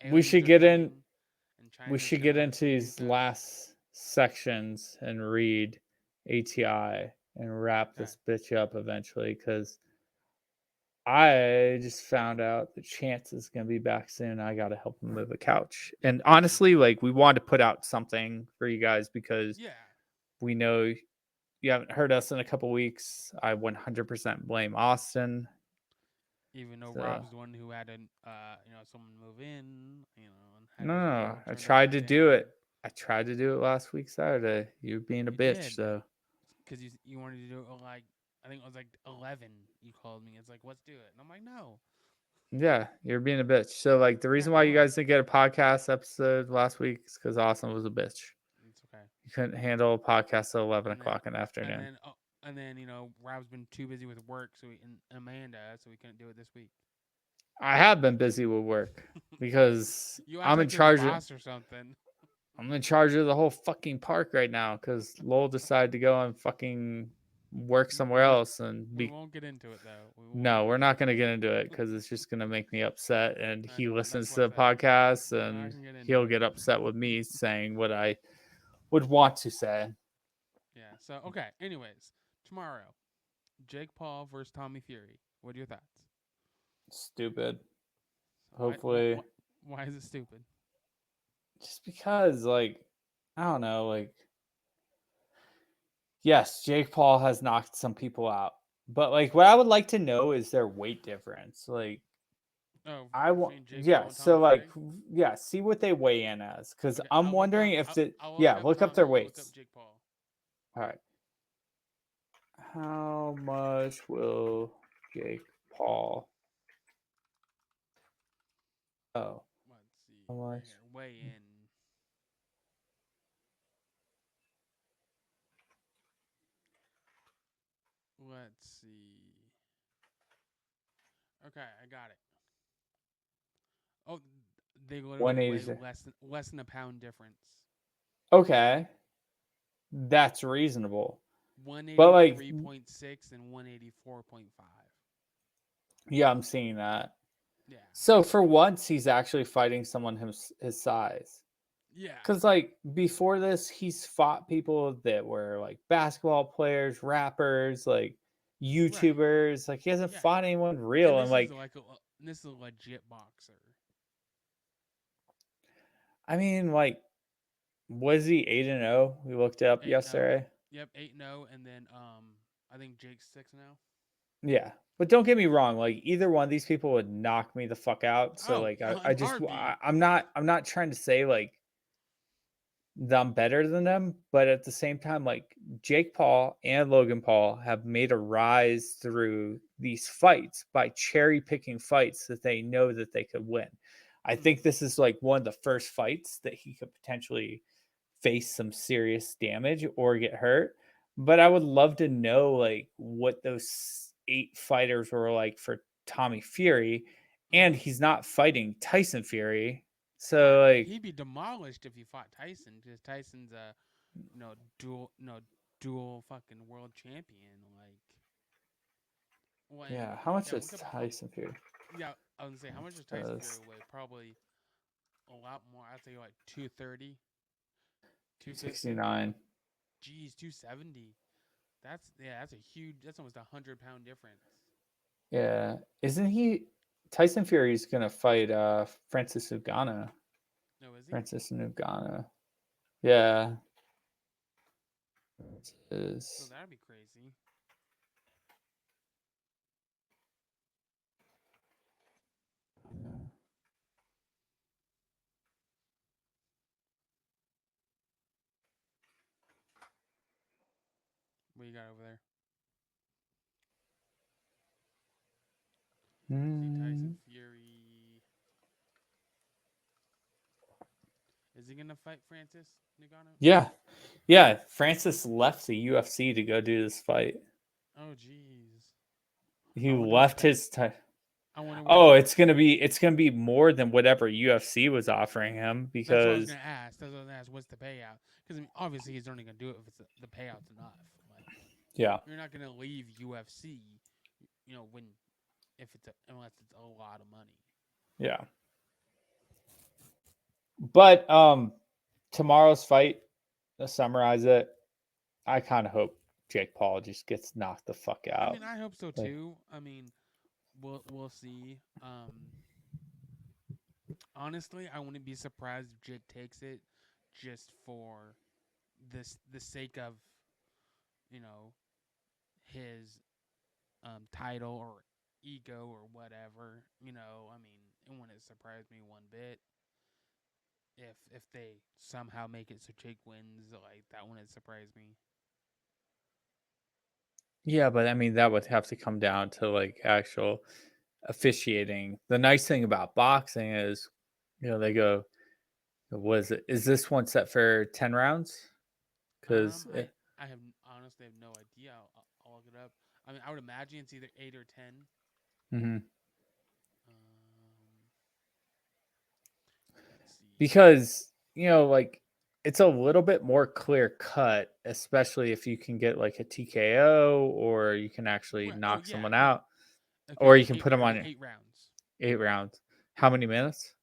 we aliens should are get in. coming, and We China's should get gonna into these nuke us. last sections and read ATI and wrap Okay. this bitch up eventually because I just found out that Chance is going to be back soon. I got to help him move a couch. And honestly, like, we wanted to put out something for you guys because Yeah. we know you haven't heard us in a couple weeks. I 100% blame Austin. Even though So, Rob's the one who had to, someone move in, and had no, his no, world I turned tried upside to do down. it. I tried to do it last week, Saturday. You were being a You bitch. did, So, because you wanted to do it like, I think it was like 11. You called me. It's like, let's do it, and I'm like, no. yeah, you're being a bitch. So, like, the Yeah, reason I why you guys was. didn't get a podcast episode last week is because Austin was a bitch. It's okay. You couldn't handle a podcast at 11 And then, o'clock in the and afternoon. then, and then, Rob's been too busy with work, and Amanda, so we couldn't do it this week. I have been busy with work because You act like you're the boss or something. I'm in charge of the whole fucking park right now because Lowell decided to go and fucking work somewhere We won't. else and We be. won't get into it though. We No, won't. we're not going to get into it because it's just going to make me upset. And I he know. That's listens why to I the said podcast we're not and gonna get into he'll it. get upset with me saying what I would want to say. Yeah. So okay. Anyways, tomorrow, Jake Paul versus Tommy Fury. What are your thoughts? Stupid. So Hopefully, why is it stupid? just because, like, I don't know, like, yes, Jake Paul has knocked some people out, But like, what I would like to know is their weight difference. Like, Oh, I want, between Jake yeah. Paul and So Tommy like, Fury. yeah, see what they weigh in as, because Okay, I'm wondering if the, I'll look yeah, up look up their Tommy. I'll look up weights. Jake Paul. All right. How much will Jake Paul? Oh, Let's see how right much? here. Weigh in. Let's see. Okay, I got it. Oh, they literally weigh 180. less than a pound difference. Okay, that's reasonable. But like, 183.6 and 184.5. yeah, I'm seeing that. Yeah. So for once, he's actually fighting someone his size. Yeah. Because like before this, he's fought people that were like basketball players, rappers, like Right. YouTubers. Like he hasn't Yeah. fought anyone And real. this And is like, like this is a legit boxer. I mean, like, was he 8-0? We looked it up 8-0. yesterday. Yep, 8-0 and then I think Jake's 6 now. Yeah. But don't get me wrong, like either one of these people would knock me the fuck out. So Oh, like in I, heartbeat. I'm not trying to say like that I'm better than them, but at the same time, like Jake Paul and Logan Paul have made a rise through these fights by cherry picking fights that they know that they could win. I think this is like one of the first fights that he could potentially face some serious damage or get hurt. But I would love to know like what those 8 fighters were like for Tommy Fury, and Mm-hmm. he's not fighting Tyson Fury. Right. So like, He'd be demolished if he fought Tyson because Tyson's a dual fucking world champion. Like when yeah, how much yeah, is look up Tyson Fury? yeah, I was gonna say how much does Tyson Fury Does weigh? Probably a lot more. I'd say like 230, 250. 269. Geez, 270. That's a huge. That's almost 100 pound difference. Yeah. Isn't he Tyson Fury's gonna fight Francis Ngannou. No, is he? Francis Ngannou. Yeah. It So is that'd be crazy. What you got over there? Let's see, Tyson Fury. Is he gonna fight Francis Ngannou? Yeah. Yeah. Francis left the UFC to go do this fight. Oh, jeez. He I wonder what left that. his time. I wonder what. Oh, it's gonna be more than whatever UFC was offering him That's what I was because gonna ask. That's what I was gonna ask. What's the payout? Because I mean, obviously he's only gonna do it if the payout's enough. Like yeah. you're not gonna leave UFC, when if unless it's a lot of money. Yeah. But tomorrow's fight, to summarize it, I kind of hope Jake Paul just gets knocked the fuck I out. mean, I hope so Like, too. I mean, we'll see. Honestly, I wouldn't be surprised if Jake takes it just for the sake of you know his title or ego or whatever. I mean, it wouldn't surprise me one bit if they somehow make it so Jake wins. Like that wouldn't surprise me. yeah, but I mean that would have to come down to like actual officiating. The nice thing about boxing is, they go, "What is it? Is this one set for 10 rounds?" Because I have honestly have no idea. I'll look it up. I mean, I would imagine it's either 8 or 10. mhm. Um, let's see. Because like it's a little bit more clear cut, especially if you can get like a TKO or you can actually Right. Oh knock yeah, someone yeah. out, Okay, or you so can eight put them okay, on 8 rounds. 8 rounds. How many minutes?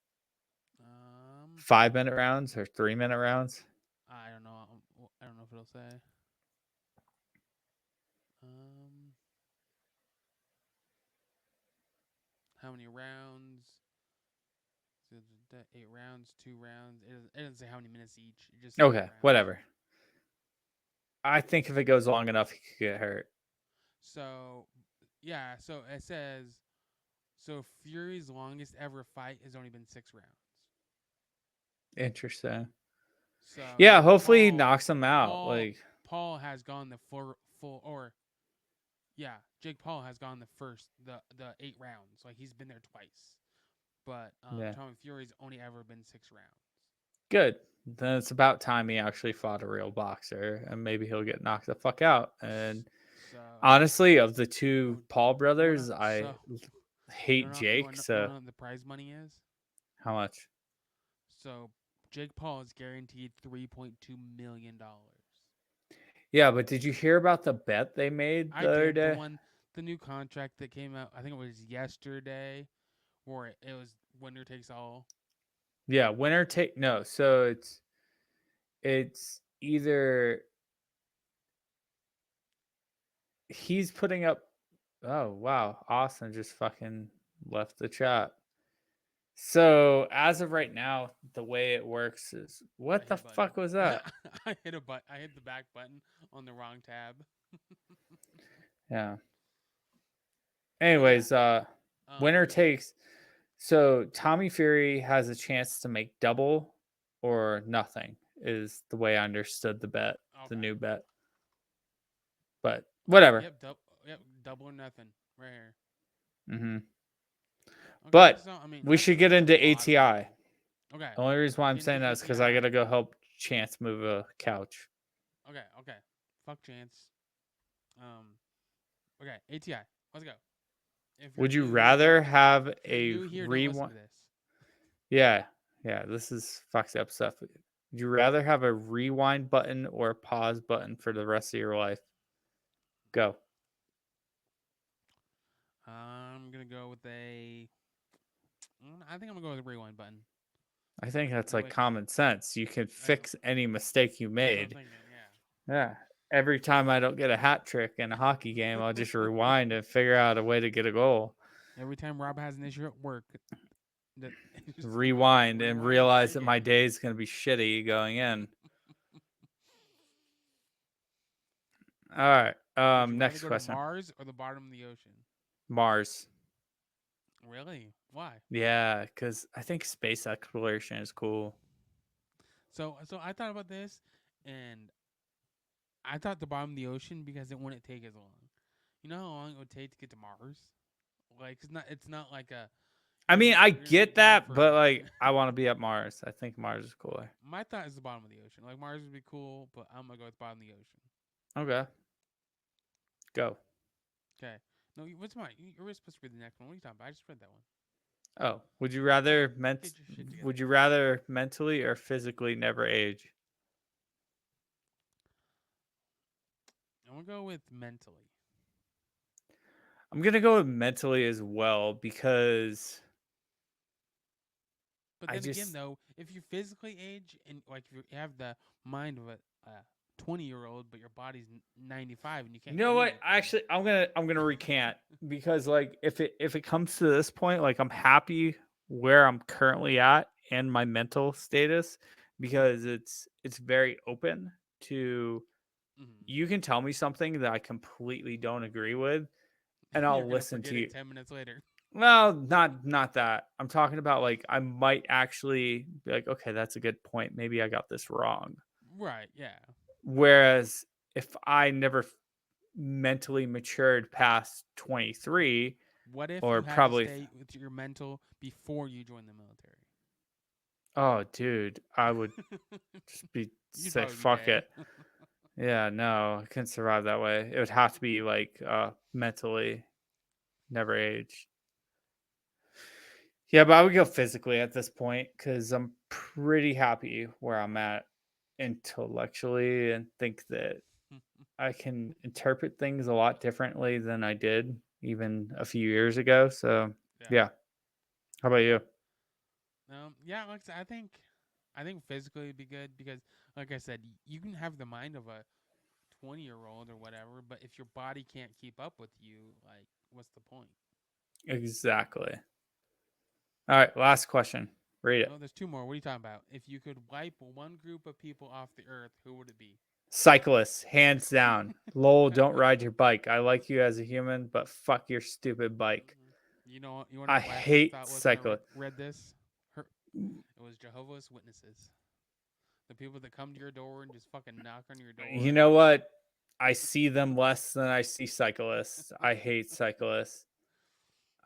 Um, 5 minute rounds or 3 minute rounds? I don't know. I don't know if it'll say. Um, how many rounds? 8 rounds, 2 rounds. It doesn't say how many minutes each. It just says 8 Okay, rounds. whatever. I think if it goes long enough, he could get hurt. So yeah, so it says so Fury's longest ever fight has only been 6 rounds. Interesting. So Yeah, yeah, hopefully he knocks him out. Paul Like, Paul has gone the full or yeah, Jake Paul has gone the 8 rounds. Like he's been there twice. But yeah, Tommy Fury's only ever been 6 rounds. good. Then it's about time he actually fought a real boxer, and maybe he'll get knocked the fuck out. And So honestly, of the two oh, Paul you wanna brothers, I so hate Jake. you So wanna know what the prize money is? how much? So Jake Paul is guaranteed $3.2 million. Yeah, but did you hear about the bet they made I the other did day? the new contract that came out. I think it was yesterday, where it was winner takes all. Yeah, winner take no. So it's either he's putting up. Oh wow, Austin just fucking left the chat. So as of right now, the way it works is I what the hit a button. fuck was that? I hit the back button on the wrong tab. Yeah. But yeah, Anyways, winner yeah. takes. So Tommy Fury has a chance to make double or nothing is the way I understood the bet, the Okay. new bet. But whatever. Yep. Double or nothing right here. Hmm. Okay. But So I mean, we should get that's a into lot of money. ATI. Okay. The only reason why I'm Get into saying that is because I ATI. gotta go help Chance move a couch. Okay. Fuck chance. Okay. ATI. Let's go. If you're Would you new here, rather have if you're a new here, don't listen rewind? to this. Yeah, yeah. This is fucked up stuff. Would you rather have a rewind button or a pause button for the rest of your life? Go. I'm gonna go with a. I think I'm gonna go with the rewind button. I think that's That like way, common sense. You can that's fix any mistake you that's what I'm made. thinking. Yeah. Every time I don't get a hat trick in a hockey game, I'll just Yeah. rewind and figure out a way to get a goal. Every time Rob has an issue at work, that just Rewind and rewind and try realize that my again. day is going to be shitty going in. All right. Would you rather Next go to question. Mars or the bottom of the ocean? Mars. Really? Why? Yeah, because I think space exploration is cool. So I thought about this, and I thought the bottom of the ocean because it wouldn't take as long. You know how long it would take to get to Mars? Like it's not like a I mean, I you're gonna be get gone that, but for. like, I want to be at Mars. I think Mars is cooler. My thought is the bottom of the ocean. Like Mars would be cool, but I'm gonna go with bottom of the ocean. Okay. Go. Okay. No, what's mine? You were supposed to read the next one. What are you talking about? I just read that one. Oh, would you rather Get your shit together. would you rather mentally or physically never age? I'm gonna go with mentally. I'm gonna go with mentally as well because But I then again, just though, if you physically age and like if you have the mind of a 20-year-old, but your body's 95 and you you can't know do what? anything. Actually, I'm gonna recant because like if it comes to this point, like I'm happy where I'm currently at and my mental status because it's very open to Mm-hmm. you can tell me something that I completely don't agree with and You're I'll gonna listen to forget you. it 10 minutes later. Well, not that. I'm talking about like I might actually be like, okay, that's a good point. Maybe I got this wrong. Right? Yeah. Whereas if I never mentally matured past 23, What if or you had to probably, stay with your mental before you join the military? oh, dude, I would just be You'd say, probably be fuck dead. it. Yeah, no, I couldn't survive that way. It would have to be like mentally never age. Yeah, but I would go physically at this point because I'm pretty happy where I'm at intellectually and think that I can interpret things a lot differently than I did even a few years ago. So, Yeah. yeah. How about you? Yeah. Like I said, I think physically would be good because, like I said, you can have the mind of a 20-year-old or whatever, but if your body can't keep up with you, like, what's the point? Exactly. All right, last question. Read it. No, there's two more. What are you talking about? If you could wipe one group of people off the earth, who would it be? Cyclists, hands down. Lol, don't ride your bike. I like you as a human, but fuck your stupid bike. You want to I know what my first hate thought was when I cyclists. read this? It was Jehovah's Witnesses, the people that come to your door and just fucking knock on your You door. know what? I see them less than I see cyclists. I hate cyclists.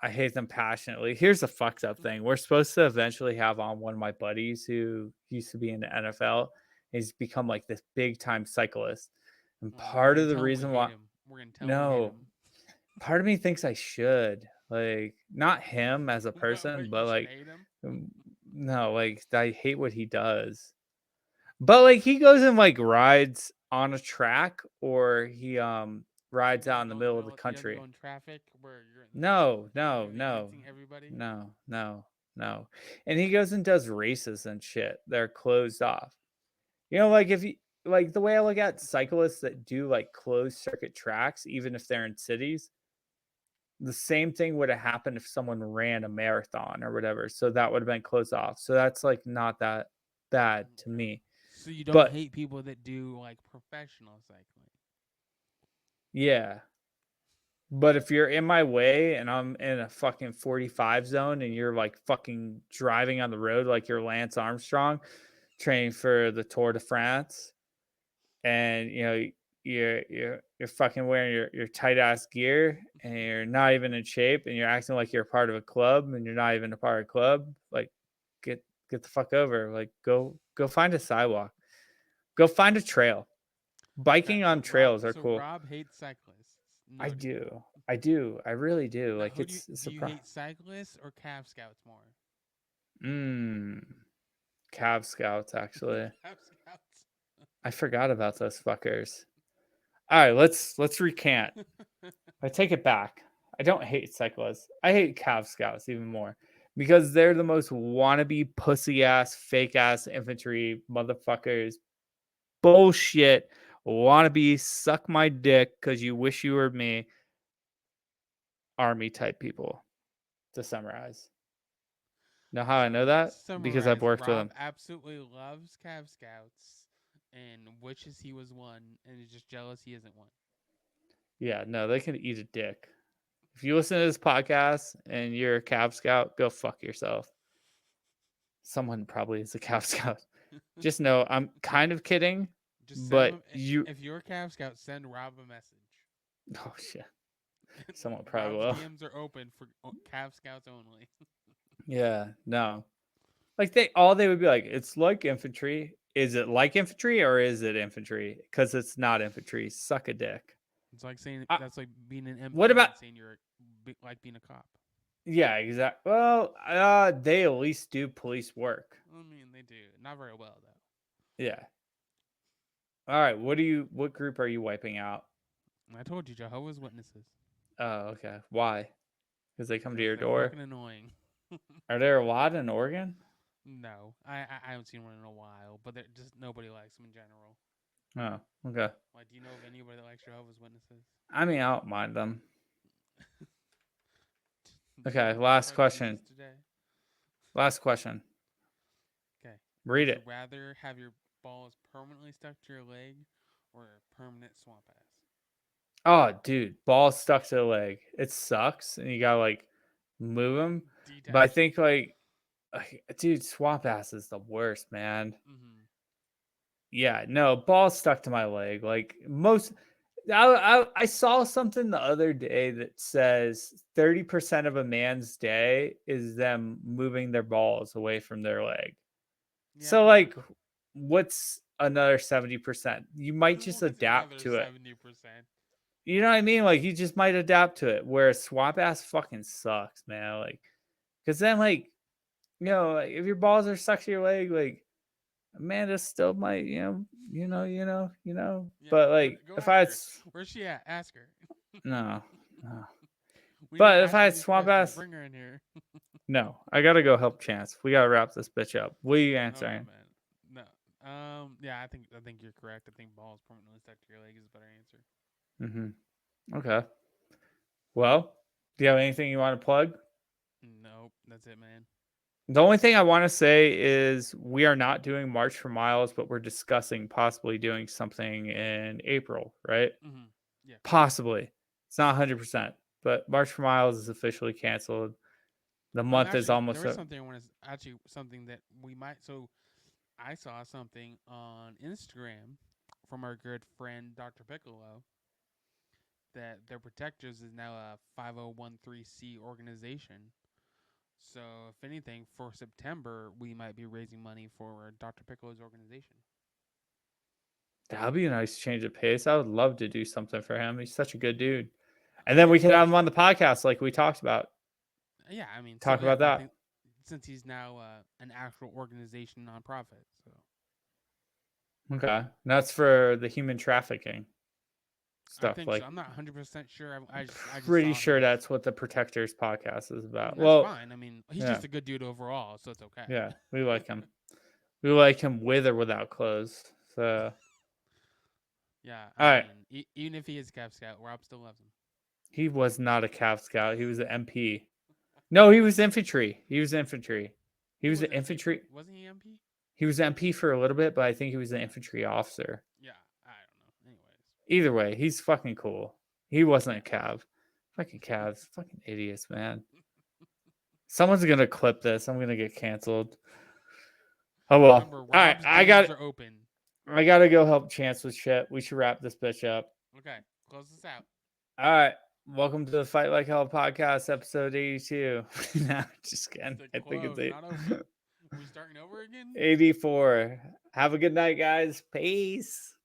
I hate them passionately. Here's the fucked up thing. We're supposed to eventually have on one of my buddies who used to be in the NFL. He's become like this big time cyclist. And We're part gonna of the tell him we reason hate why, him. We're gonna tell him we hate no, him. part of me thinks I should. Like, not him as a But person, you but should like, hate him. um, no, like, I hate what he does. But like, he goes and like rides on a track or he rides out in the middle of the You doesn't go country. in traffic where you're No, no, breaking no, against everybody. no, no, no. And he goes and does races and shit. They're closed off. You know, like if you like the way I look at cyclists that do like closed circuit tracks, even if they're in cities, the same thing would have happened if someone ran a marathon or whatever. So that would have been closed off. So that's like not that bad to Okay. me. So you don't But hate people that do like professional cycling. yeah. But if you're in my way and I'm in a fucking 45 zone and you're like fucking driving on the road like you're Lance Armstrong training for the Tour de France and you know you're fucking wearing your tight ass gear and you're not even in shape and you're acting like you're a part of a club and you're not even a part of a club, like get the fuck over. Like go find a sidewalk. Go find a trail. Okay, Biking so on trails are cool. Rob hates cyclists. I Noted. do. I do. I really do. Now, Like who it's a do you surprise. hate, cyclists or Cav Scouts more? Mm. Cab Scouts, actually. Cav Scouts. I forgot about those fuckers. All right, let's recant. I take it back. I don't hate cyclists. I hate Cav Scouts even more because they're the most wannabe pussy ass, fake ass infantry motherfuckers. Bullshit. Wannabe suck my dick because you wish you were me. Army type people. To summarize. Know how I know So to that? Because I've summarize, worked with Rob them. absolutely loves Cav Scouts and wishes he was one, and is just jealous he isn't one. Yeah, no, they can eat a dick. If you listen to this podcast and you're a Cab Scout, go fuck yourself. Someone probably is a Cab Scout. Just know I'm kind of kidding, Just send him. but you. If you're a Cav Scout, send Rob a message. Oh shit. Someone probably Rob's will. DMs are open for Cav Scouts only. Yeah, no. Like they would be like, it's like infantry. Is it like infantry or is it infantry? Because it's not infantry. Suck a dick. It's like saying Uh, that's like being an what MP about? and saying you're like being a cop. Yeah, exactly. Well, they at least do police work. I mean, they do not very well though. Yeah. All right. What group are you wiping out? I told you, Jehovah's Witnesses. Oh, okay. Why? Because they come to Because your they're door. fucking annoying. Are there a lot in Oregon? No, I haven't seen one in a while, but just nobody likes them in general. Oh, okay. Like, do you know of anybody that likes Jehovah's Witnesses? I mean, I don't mind them. Did you Okay, know they last spread question. disease today? Last question. Okay. Read Would you it. rather have your balls permanently stuck to your leg or a permanent swamp ass? Oh, dude, ball stuck to the leg. It sucks, and you gotta like move them. But I Detach think dude, swamp ass is the worst, man. Mm-hmm. Yeah, no, ball stuck to my leg. Like most, I saw something the other day that says 30% of a man's day is them moving their balls away from their leg. Yeah, So yeah. like, what's another 70%? You might just What's adapt another to it. 70%? You know what I mean? Like you just might adapt to it. Where swamp ass fucking sucks, man. Like, cause then like, like, if your balls are stuck to your leg, like Amanda still might, Yeah, But like, go if I ask had, her. Where's she at? Ask her. no, no. We need to But if ask I her had these swamp questions. ass, Bring her in here. no, I gotta go help Chance. We gotta wrap this bitch up. What are you Okay, answering? man. No. Yeah, I think you're correct. I think balls permanently stuck to your leg is a better answer. Okay. Well, do you have anything you want to plug? Nope. That's it, man. The only thing I want to say is we are not doing March for Miles, but we're discussing possibly doing something in April, right? Mm-hmm. Yeah. Possibly. It's not 100%, but March for Miles is officially canceled. The month is almost there is up. something I want to actually something that we might. So I saw something on Instagram from our good friend Dr. Piccolo that their protectors is now a 5013C organization. So if anything, for September we might be raising money for Dr. Piccolo's organization. That would be a nice change of pace. I would love to do something for him. He's such a good dude. And then we could have him on the podcast like we talked about. Yeah, I mean, Talk yeah, about I that. think since he's now an actual organization nonprofit, so Okay. That's for the human trafficking I stuff. think so. Like, I'm not 100% sure. I just pretty saw sure his. that's what the Protectors podcast is about. That's Well, fine. I mean, he's yeah. just a good dude overall, so it's okay. Yeah. We like him. We like him with or without clothes. So, Yeah, all I right. mean, even if he is Cap Scout, Rob still loves him. He was not a Cav Scout. He was an MP. No, he was infantry. He was infantry. He was an infantry. Wasn't he MP? He was MP for a little bit, but I think he was an infantry officer. Yeah, I don't know. Anyways, Either way, he's fucking cool. He wasn't a Cav. Fucking Cavs. Fucking idiots, man. Someone's gonna clip this. I'm gonna get canceled. Oh well. remember, All right, Rob's DMs are open. I gotta go help Chance with shit. We should wrap this bitch up. Okay, close this out. All right. Welcome to the Fight Like Hell podcast, episode 82. No, just kidding. It's I think it's close, not open. Are we starting over again? 84. Have a good night, guys. Peace.